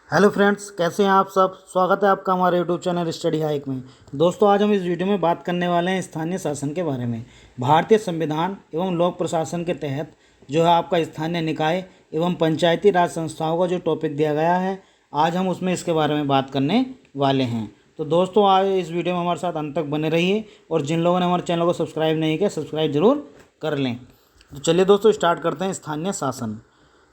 Hello friends, कैसे हैं आप सब। स्वागत है आपका हमारे यूट्यूब चैनल स्टडी हाइक में। दोस्तों, आज हम इस वीडियो में बात करने वाले हैं स्थानीय शासन के बारे में। भारतीय संविधान एवं लोक प्रशासन के तहत जो है आपका स्थानीय निकाय एवं पंचायती राज संस्थाओं का जो टॉपिक दिया गया है, आज हम उसमें इसके बारे में बात करने वाले हैं। तो दोस्तों, आज इस वीडियो में हमारे साथ अंत तक बने रहिए और जिन लोगों ने हमारे चैनल को सब्सक्राइब नहीं किया, सब्सक्राइब जरूर कर लें। तो चलिए दोस्तों, स्टार्ट करते हैं स्थानीय शासन।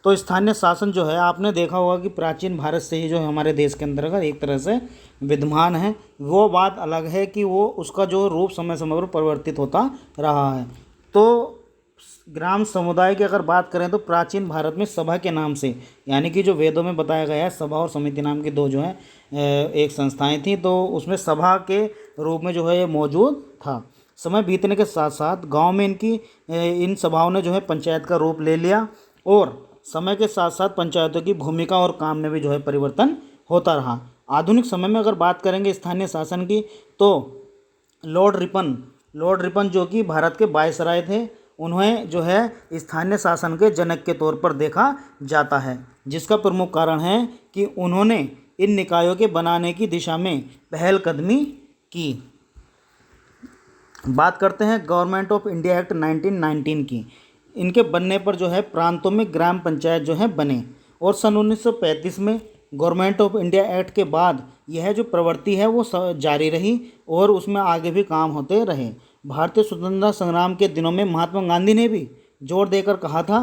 तो स्थानीय शासन जो है, आपने देखा होगा कि प्राचीन भारत से ही जो है हमारे देश के अंतर्गत एक तरह से विद्यमान है। वो बात अलग है कि वो उसका जो रूप समय समय पर परिवर्तित होता रहा है। तो ग्राम समुदाय की अगर बात करें तो प्राचीन भारत में सभा के नाम से, यानी कि जो वेदों में बताया गया है, सभा और समिति नाम की दो जो है एक संस्थाएं थी। तो उसमें सभा के रूप में जो है ये मौजूद था। समय बीतने के साथ साथ गांव में इन सभाओं ने जो है पंचायत का रूप ले लिया और समय के साथ साथ पंचायतों की भूमिका और काम में भी जो है परिवर्तन होता रहा। आधुनिक समय में अगर बात करेंगे स्थानीय शासन की, तो लॉर्ड रिपन जो कि भारत के वायसराय थे, उन्हें जो है स्थानीय शासन के जनक के तौर पर देखा जाता है, जिसका प्रमुख कारण है कि उन्होंने इन निकायों के बनाने की दिशा में पहलकदमी की। बात करते हैं गवर्नमेंट ऑफ इंडिया एक्ट 1919 की। इनके बनने पर जो है प्रांतों में ग्राम पंचायत जो है बने और सन 1935 में गवर्नमेंट ऑफ इंडिया एक्ट के बाद यह जो प्रवृत्ति है वो जारी रही और उसमें आगे भी काम होते रहे। भारतीय स्वतंत्रता संग्राम के दिनों में महात्मा गांधी ने भी जोर देकर कहा था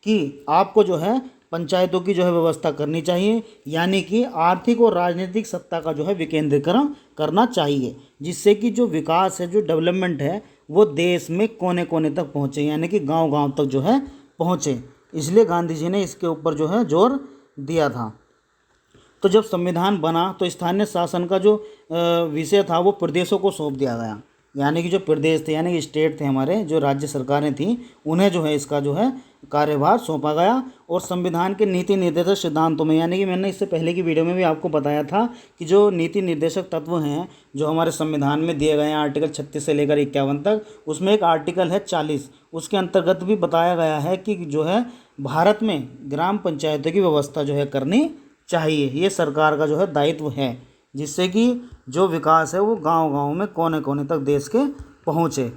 कि आपको जो है पंचायतों की जो है व्यवस्था करनी चाहिए, यानी कि आर्थिक और राजनीतिक सत्ता का जो है विकेंद्रीकरण करना चाहिए, जिससे कि जो विकास है, जो डेवलपमेंट है, वो देश में कोने कोने तक पहुँचे, यानी कि गांव गांव तक जो है पहुँचे। इसलिए गांधी जी ने इसके ऊपर जो है जोर दिया था। तो जब संविधान बना तो स्थानीय शासन का जो विषय था वो प्रदेशों को सौंप दिया गया, यानी कि जो प्रदेश थे, यानी कि स्टेट थे, हमारे जो राज्य सरकारें थीं, उन्हें जो है इसका जो है कार्यभार सौंपा गया। और संविधान के नीति निर्देशक सिद्धांतों में, यानी कि मैंने इससे पहले की वीडियो में भी आपको बताया था कि जो नीति निर्देशक तत्व हैं जो हमारे संविधान में दिए गए हैं, आर्टिकल 36 से लेकर 51 तक, उसमें एक आर्टिकल है 40, उसके अंतर्गत भी बताया गया है कि जो है भारत में ग्राम पंचायतों की व्यवस्था जो है करनी चाहिए। ये सरकार का जो है दायित्व है, जिससे कि जो विकास है वो गांव-गांव में कोने कोने तक देश के पहुँचे।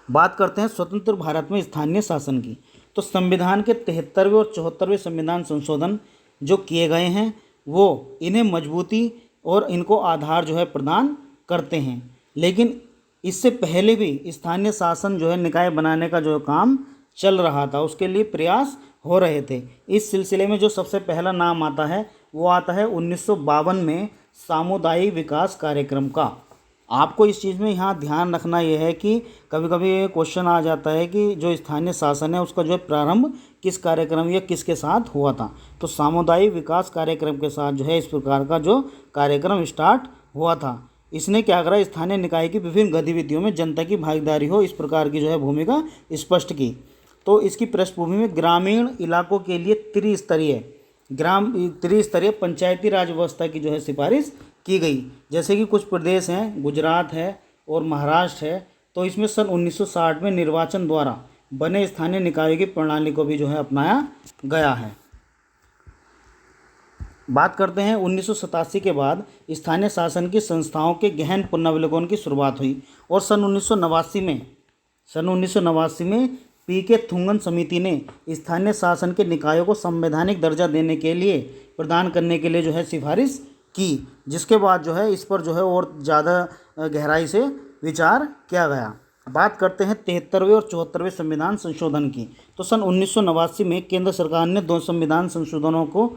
बात करते हैं स्वतंत्र भारत में स्थानीय शासन की। तो संविधान के 73वें और 74वें संविधान संशोधन जो किए गए हैं, वो इन्हें मजबूती और इनको आधार जो है प्रदान करते हैं। लेकिन इससे पहले भी स्थानीय शासन जो है निकाय बनाने का जो काम चल रहा था, उसके लिए प्रयास हो रहे थे। इस सिलसिले में जो सबसे पहला नाम आता है वो आता है 1952 में सामुदायिक विकास कार्यक्रम का। आपको इस चीज़ में यहाँ ध्यान रखना यह है कि कभी कभी ये क्वेश्चन आ जाता है कि जो स्थानीय शासन है उसका जो है प्रारंभ किस कार्यक्रम या किसके साथ हुआ था। तो सामुदायिक विकास कार्यक्रम के साथ जो है इस प्रकार का जो कार्यक्रम स्टार्ट हुआ था। इसने क्या करा, स्थानीय निकाय की विभिन्न गतिविधियों में जनता की भागीदारी हो, इस प्रकार की जो है भूमिका स्पष्ट की। तो इसकी पृष्ठभूमि में ग्रामीण इलाकों के लिए त्रिस्तरीय पंचायती राज व्यवस्था की जो है सिफारिश की गई। जैसे कि कुछ प्रदेश हैं, गुजरात है और महाराष्ट्र है, तो इसमें सन 1960 में निर्वाचन द्वारा बने स्थानीय निकायों की प्रणाली को भी जो है अपनाया गया है। बात करते हैं 1987 के बाद स्थानीय शासन की संस्थाओं के गहन पुनर्विलोकन की शुरुआत हुई और सन 1989 में पी.के. थुंगन समिति ने स्थानीय शासन के निकायों को संवैधानिक दर्जा देने के लिए प्रदान करने के लिए जो है सिफारिश की, जिसके बाद जो है इस पर जो है और ज़्यादा गहराई से विचार किया गया। बात करते हैं 73वें और 74वें संविधान संशोधन की। तो सन 1989 में केंद्र सरकार ने 2 संविधान संशोधनों को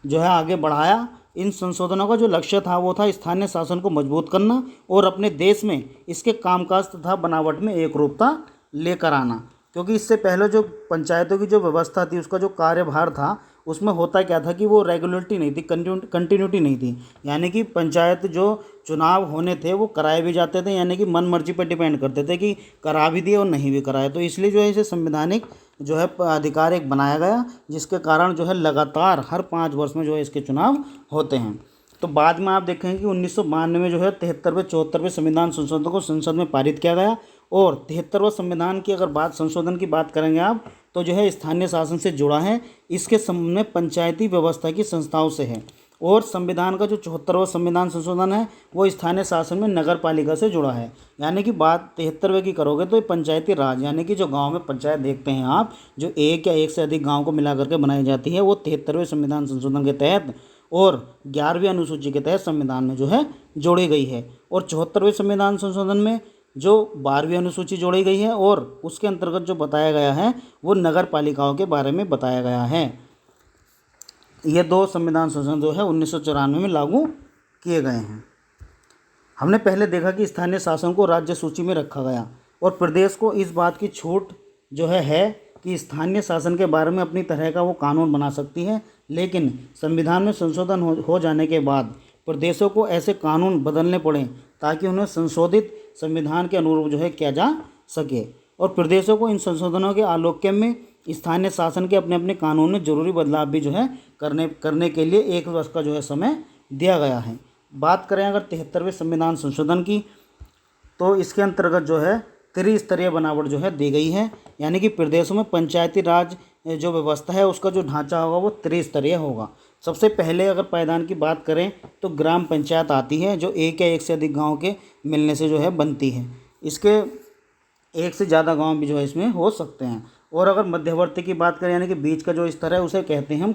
जो है आगे बढ़ाया। इन संशोधनों का जो लक्ष्य था वो था स्थानीय शासन को मजबूत करना और अपने देश में इसके कामकाज तथा बनावट में एकरूपता लेकर आना। क्योंकि इससे पहले जो पंचायतों की जो व्यवस्था थी, उसका जो कार्यभार था, उसमें होता क्या था कि वो रेगुलरिटी नहीं थी, कंटिन्यूटी नहीं थी। यानी कि पंचायत जो चुनाव होने थे वो कराए भी जाते थे, यानी कि मन मर्जी पर डिपेंड करते थे कि करा भी दिए और नहीं भी कराए। तो इसलिए जो है इसे संवैधानिक जो है अधिकार एक बनाया गया, जिसके कारण जो है लगातार हर 5 वर्ष में जो है इसके चुनाव होते हैं। तो बाद में आप देखेंगे कि 1992 में जो है 73वें 74वें संविधान संशोधन को संसद में पारित किया गया और 73वां संविधान की अगर संशोधन की बात करेंगे आप, तो जो है स्थानीय शासन से जुड़ा है। इसके संबंध में पंचायती व्यवस्था की संस्थाओं से है। और संविधान का जो 74वां संविधान संशोधन है वो स्थानीय शासन में नगर पालिका से जुड़ा है। यानी कि बात 73वें की करोगे तो ये पंचायती राज, यानी कि जो गांव में पंचायत देखते हैं आप, जो एक या एक से अधिक गांव को मिला करके बनाई जाती है, वो 73वें संविधान संशोधन के तहत और 11वीं अनुसूची के तहत संविधान में जो है जोड़ी गई है। और 74वें संविधान संशोधन में जो 12वीं अनुसूची जोड़ी गई है और उसके अंतर्गत जो बताया गया है वो नगर पालिकाओं के बारे में बताया गया है। ये 2 संविधान संशोधन जो है 1994 में लागू किए गए हैं। हमने पहले देखा कि स्थानीय शासन को राज्य सूची में रखा गया और प्रदेश को इस बात की छूट जो है कि स्थानीय शासन के बारे में अपनी तरह का वो कानून बना सकती है, लेकिन संविधान में संशोधन हो जाने के बाद प्रदेशों को ऐसे कानून बदलने पड़े ताकि उन्हें संशोधित संविधान के अनुरूप जो है किया जा सके। और प्रदेशों को इन संशोधनों के आलोक्य में स्थानीय शासन के अपने अपने कानून में जरूरी बदलाव भी जो है करने के लिए 1 वर्ष का जो है समय दिया गया है। बात करें अगर 73वें संविधान संशोधन की, तो इसके अंतर्गत जो है त्रिस्तरीय बनावट जो है दी गई है। यानी कि प्रदेशों में पंचायती राज जो व्यवस्था है उसका जो ढांचा होगा वो त्रिस्तरीय होगा। सबसे पहले अगर पायदान की बात करें तो ग्राम पंचायत आती है, जो एक या एक से अधिक गांव के मिलने से जो है बनती है। इसके एक से ज़्यादा गांव भी जो है इसमें हो सकते हैं। और अगर मध्यवर्ती की बात करें, यानी कि बीच का जो स्तर है उसे कहते हैं हम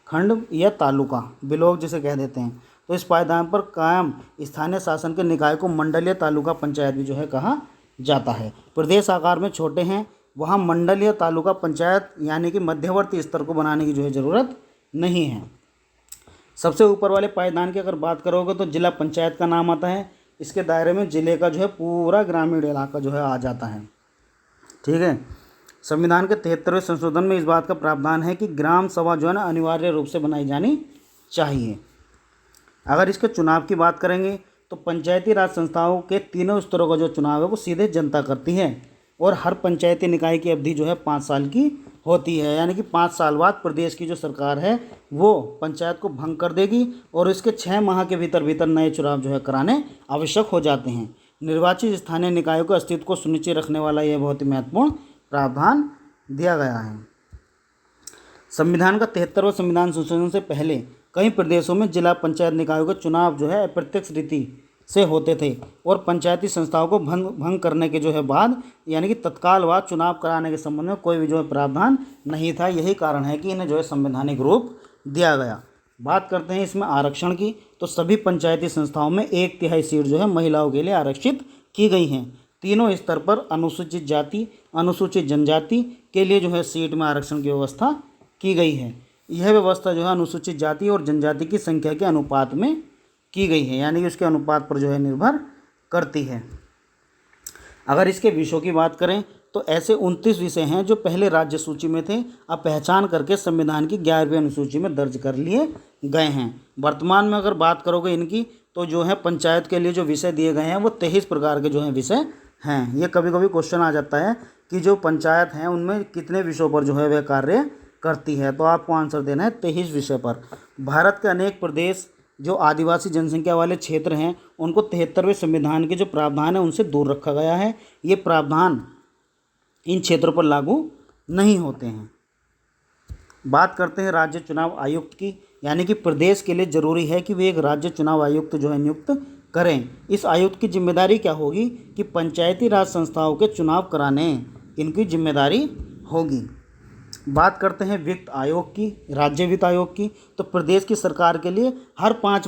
खंड या तालुका, ब्लॉक जिसे कह देते हैं। तो इस पायदान पर कायम स्थानीय शासन के निकाय को मंडल या तालुका पंचायत भी जो है कहा जाता है। प्रदेश आकार में छोटे हैं, वहाँ मंडल या तालुका पंचायत यानी कि मध्यवर्ती स्तर को बनाने की जो है ज़रूरत नहीं है। सबसे ऊपर वाले पायदान की अगर बात करोगे तो जिला पंचायत का नाम आता है। इसके दायरे में जिले का जो है पूरा ग्रामीण इलाका जो है आ जाता है। ठीक है। संविधान के 73वें संशोधन में इस बात का प्रावधान है कि ग्राम सभा जो है ना अनिवार्य रूप से बनाई जानी चाहिए। अगर इसके चुनाव की बात करेंगे तो पंचायती राज संस्थाओं के तीनों स्तरों का जो चुनाव है वो सीधे जनता करती है और हर पंचायती निकाय की अवधि जो है 5 साल की होती है। यानी कि 5 साल बाद प्रदेश की जो सरकार है वो पंचायत को भंग कर देगी और इसके 6 माह के भीतर नए चुनाव जो है कराने आवश्यक हो जाते हैं। निर्वाचित स्थानीय निकायों के अस्तित्व को सुनिश्चित रखने वाला यह बहुत ही महत्वपूर्ण प्रावधान दिया गया है। संविधान का 73वां संविधान संशोधन से पहले कई प्रदेशों में जिला पंचायत निकायों के चुनाव जो है अप्रत्यक्ष रीति से होते थे और पंचायती संस्थाओं को भंग करने के जो है बाद यानी कि तत्काल बाद चुनाव कराने के संबंध में कोई भी जो है प्रावधान नहीं था। यही कारण है कि इन्हें जो है संवैधानिक रूप दिया गया। बात करते हैं इसमें आरक्षण की, तो सभी पंचायती संस्थाओं में 1/3 सीट जो है महिलाओं के लिए आरक्षित की गई हैं। तीनों स्तर पर अनुसूचित जाति अनुसूचित जनजाति के लिए जो है सीट में आरक्षण की व्यवस्था की गई है। यह व्यवस्था जो है अनुसूचित जाति और जनजाति की संख्या के अनुपात में की गई है, यानी कि उसके अनुपात पर जो है निर्भर करती है। अगर इसके विषयों की बात करें तो ऐसे 29 विषय हैं जो पहले राज्य सूची में थे, अब पहचान करके संविधान की 11वीं अनुसूची में दर्ज कर लिए गए हैं। वर्तमान में अगर बात करोगे इनकी तो जो है पंचायत के लिए जो विषय दिए गए हैं वो 23 प्रकार के जो हैं विषय हैं। ये कभी कभी क्वेश्चन आ जाता है कि जो पंचायत हैं उनमें कितने विषयों पर जो है वह कार्य करती है, तो आपको आंसर देना है 23 विषय पर। भारत के अनेक प्रदेश जो आदिवासी जनसंख्या वाले क्षेत्र हैं उनको 73वें संविधान के जो प्रावधान है उनसे दूर रखा गया है। ये प्रावधान इन क्षेत्रों पर लागू नहीं होते हैं। बात करते हैं राज्य चुनाव आयुक्त की, यानी कि प्रदेश के लिए ज़रूरी है कि वे एक राज्य चुनाव आयुक्त जो है नियुक्त करें। इस आयुक्त की जिम्मेदारी क्या होगी कि पंचायती राज संस्थाओं के चुनाव कराने इनकी जिम्मेदारी होगी। बात करते हैं वित्त आयोग की, राज्य वित्त आयोग की, तो प्रदेश की सरकार के लिए हर 5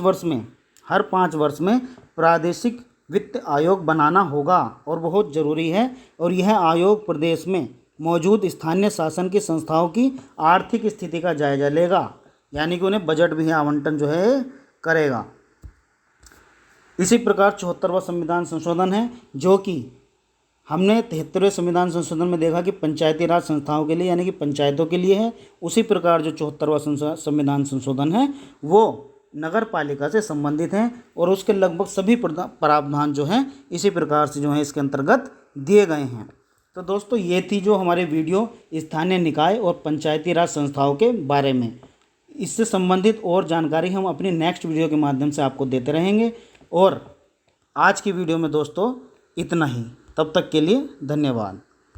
वर्ष में प्रादेशिक वित्त आयोग बनाना होगा और बहुत ज़रूरी है। और यह आयोग प्रदेश में मौजूद स्थानीय शासन की संस्थाओं की आर्थिक स्थिति का जायजा लेगा, यानी कि उन्हें बजट भी आवंटन जो है करेगा। इसी प्रकार 74वां संविधान संशोधन है जो कि हमने 73वें संविधान संशोधन में देखा कि पंचायती राज संस्थाओं के लिए यानी कि पंचायतों के लिए है। उसी प्रकार जो 74वां संविधान संशोधन है वो नगर पालिका से संबंधित हैं और उसके लगभग सभी प्रावधान जो हैं इसी प्रकार से जो है इसके अंतर्गत दिए गए हैं। तो दोस्तों ये थी जो हमारे वीडियो स्थानीय निकाय और पंचायती राज संस्थाओं के बारे में। इससे संबंधित और जानकारी हम अपनी नेक्स्ट वीडियो के माध्यम से आपको देते रहेंगे। और आज की वीडियो में दोस्तों इतना ही, तब तक के लिए धन्यवाद।